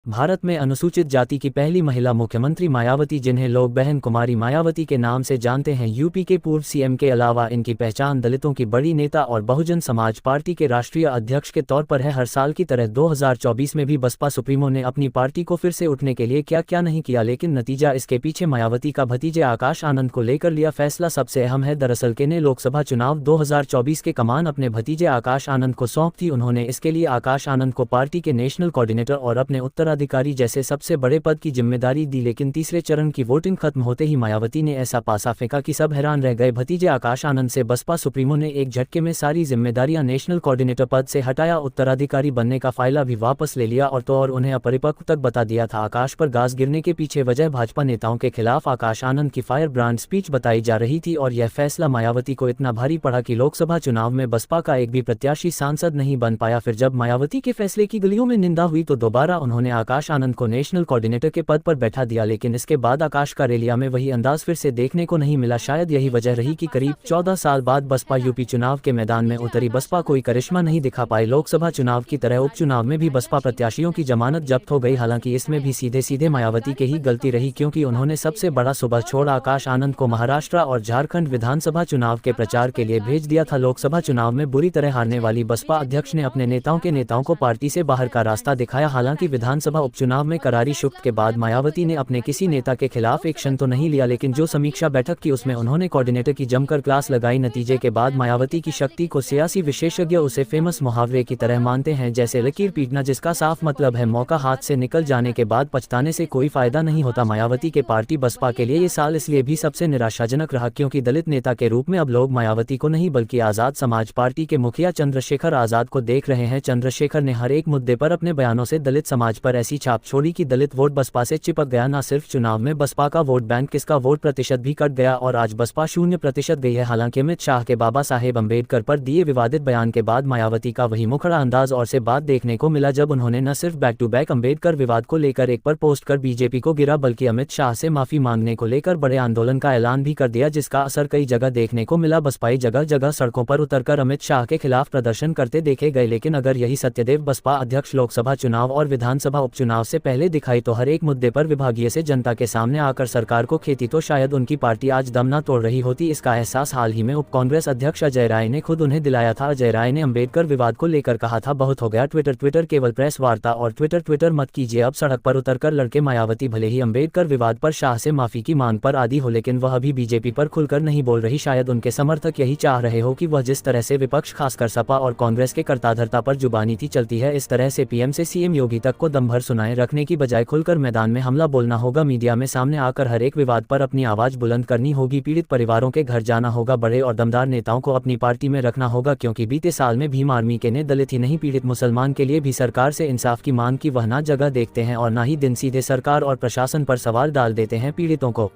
भारत में अनुसूचित जाति की पहली महिला मुख्यमंत्री मायावती, जिन्हें लोग बहन कुमारी मायावती के नाम से जानते हैं, यूपी के पूर्व सीएम के अलावा इनकी पहचान दलितों की बड़ी नेता और बहुजन समाज पार्टी के राष्ट्रीय अध्यक्ष के तौर पर है। हर साल की तरह 2024 में भी बसपा सुप्रीमो ने अपनी पार्टी को फिर से उठने के लिए क्या क्या नहीं किया, लेकिन नतीजा इसके पीछे मायावती का भतीजे आकाश आनंद को लेकर लिया फैसला सबसे अहम है। दरअसल के ने लोकसभा चुनाव 2024 के कमान अपने भतीजे आकाश आनंद को सौंप थी। उन्होंने इसके लिए आकाश आनंद को पार्टी के नेशनल कोऑर्डिनेटर और अपने उत्तराधिकारी जैसे सबसे बड़े पद की जिम्मेदारी दी, लेकिन तीसरे चरण की वोटिंग खत्म होते ही मायावती ने ऐसा पासा फेंका कि सब हैरान रह गए। भतीजे आकाश आनंद से बसपा सुप्रीमो ने एक झटके में सारी जिम्मेदारियां नेशनल कोऑर्डिनेटर पद से हटाया, उत्तराधिकारी बनने का फाइला भी वापस ले लिया और उन्हें अपरिपक्व तक बता दिया था। आकाश पर गाज गिरने के पीछे वजह भाजपा नेताओं के खिलाफ आकाश आनंद की फायर ब्रांड स्पीच बताई जा रही थी और यह फैसला मायावती को इतना भारी पड़ा कि लोकसभा चुनाव में बसपा का एक भी प्रत्याशी सांसद नहीं बन पाया। फिर जब मायावती के फैसले की गलियों में निंदा हुई तो दोबारा उन्होंने आकाश आनंद को नेशनल कोऑर्डिनेटर के पद पर बैठा दिया, लेकिन इसके बाद आकाश का रेलिया में वही अंदाज फिर से देखने को नहीं मिला। शायद यही वजह रही कि करीब 14 साल बाद बसपा यूपी चुनाव के मैदान में उतरी। बसपा कोई करिश्मा नहीं दिखा पाई। लोकसभा चुनाव की तरह उपचुनाव में भी बसपा प्रत्याशियों की जमानत जब्त हो गई। हालांकि इसमें भी सीधे सीधे मायावती की ही गलती रही, क्योंकि उन्होंने सबसे बड़ा सुबह छोड़ आकाश आनंद को महाराष्ट्र और झारखंड विधानसभा चुनाव के प्रचार के लिए भेज दिया था। लोकसभा चुनाव में बुरी तरह हारने वाली बसपा अध्यक्ष ने अपने नेताओं को पार्टी से बाहर का रास्ता दिखाया। हालांकि विधानसभा उपचुनाव में करारी शुक्र के बाद मायावती ने अपने किसी नेता के खिलाफ एक्शन तो नहीं लिया, लेकिन जो समीक्षा बैठक की उसमें उन्होंने कोऑर्डिनेटर की जमकर क्लास लगाई। नतीजे के बाद मायावती की शक्ति को सियासी विशेषज्ञ उसे फेमस मुहावरे की तरह मानते हैं, जैसे लकीर पीटना, जिसका साफ मतलब है मौका हाथ से निकल जाने के बाद पछताने से कोई फायदा नहीं होता। मायावती के पार्टी बसपा के लिए ये साल इसलिए भी सबसे निराशाजनक रहा क्योंकि दलित नेता के रूप में अब लोग मायावती को नहीं बल्कि आजाद समाज पार्टी के मुखिया चंद्रशेखर आजाद को देख रहे हैं। चंद्रशेखर ने हर एक मुद्दे पर अपने बयानों से दलित समाज पर ऐसी छाप छोड़ी कि दलित वोट बसपा से चिपक गया। न सिर्फ चुनाव में बसपा का वोट बैंक, किसका वोट प्रतिशत भी कट गया और आज बसपा 0% गई है। हालांकि अमित शाह के बाबा साहेब अम्बेडकर पर दिए विवादित बयान के बाद मायावती का वही मुखड़ा अंदाज और से बात देखने को मिला, जब उन्होंने न सिर्फ बैक टू बैक अम्बेडकर विवाद को लेकर एक पर पोस्ट कर बीजेपी को गिरा, बल्कि अमित शाह से माफी मांगने को लेकर बड़े आंदोलन का ऐलान भी कर दिया, जिसका असर कई जगह देखने को मिला। बसपाई जगह जगह सड़कों पर उतरकर अमित शाह के खिलाफ प्रदर्शन करते देखे गए। लेकिन अगर यही सत्यदेव बसपा अध्यक्ष लोकसभा चुनाव और विधानसभा उपचुनाव से पहले दिखाई तो हर एक मुद्दे पर विभागीय से जनता के सामने आकर सरकार को खेती तो शायद उनकी पार्टी आज दम न तोड़ रही होती। इसका एहसास हाल ही में उप कांग्रेस अध्यक्ष अजय राय ने खुद उन्हें दिलाया था। अजय राय ने अम्बेडकर विवाद को लेकर कहा था, बहुत हो गया ट्विटर केवल प्रेस वार्ता और ट्विटर मत कीजिए, अब सड़क पर उतरकर लड़के। मायावती भले ही अम्बेडकर विवाद पर शाह से माफी की मांग पर आदी हो, लेकिन वह अभी बीजेपी पर खुलकर नहीं बोल रही। शायद उनके समर्थक यही चाह रहे हो कि वह जिस तरह से विपक्ष खासकर सपा और कांग्रेस के कर्ताधर्ता पर जुबानी थी चलती है, इस तरह से पीएम से सीएम योगी तक को दम भर सुनाए रखने की बजाय खुलकर मैदान में हमला बोलना होगा। मीडिया में सामने आकर हर एक विवाद पर अपनी आवाज बुलंद करनी होगी। पीड़ित परिवारों के घर जाना होगा। बड़े और दमदार नेताओं को अपनी पार्टी में रखना होगा, क्योंकि बीते साल में भीम आर्मी के ने दलित ही नहीं पीड़ित मुसलमान के लिए भी सरकार से इंसाफ की मांग की, वह ना जगह देखते हैं और ना ही दिन सीधे सरकार और प्रशासन पर सवाल डाल देते हैं। पीड़ितों को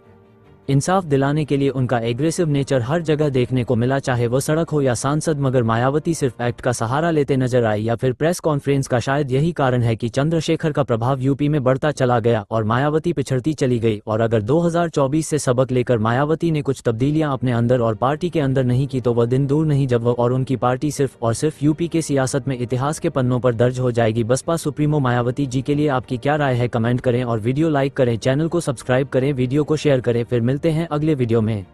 इंसाफ दिलाने के लिए उनका एग्रेसिव नेचर हर जगह देखने को मिला, चाहे वो सड़क हो या सांसद। मगर मायावती सिर्फ एक्ट का सहारा लेते नजर आई या फिर प्रेस कॉन्फ्रेंस का। शायद यही कारण है कि चंद्रशेखर का प्रभाव यूपी में बढ़ता चला गया और मायावती पिछड़ती चली गई। और अगर 2024 से सबक लेकर मायावती ने कुछ तब्दीलियां अपने अंदर और पार्टी के अंदर नहीं की तो वह दिन दूर नहीं जब वह और उनकी पार्टी सिर्फ और सिर्फ यूपी के सियासत में इतिहास के पन्नों पर दर्ज हो जाएगी। बसपा सुप्रीमो मायावती जी के लिए आपकी क्या राय है, कमेंट करें और वीडियो लाइक करें, चैनल को सब्सक्राइब करें, वीडियो को शेयर करें। फिर मिलते हैं अगले वीडियो में।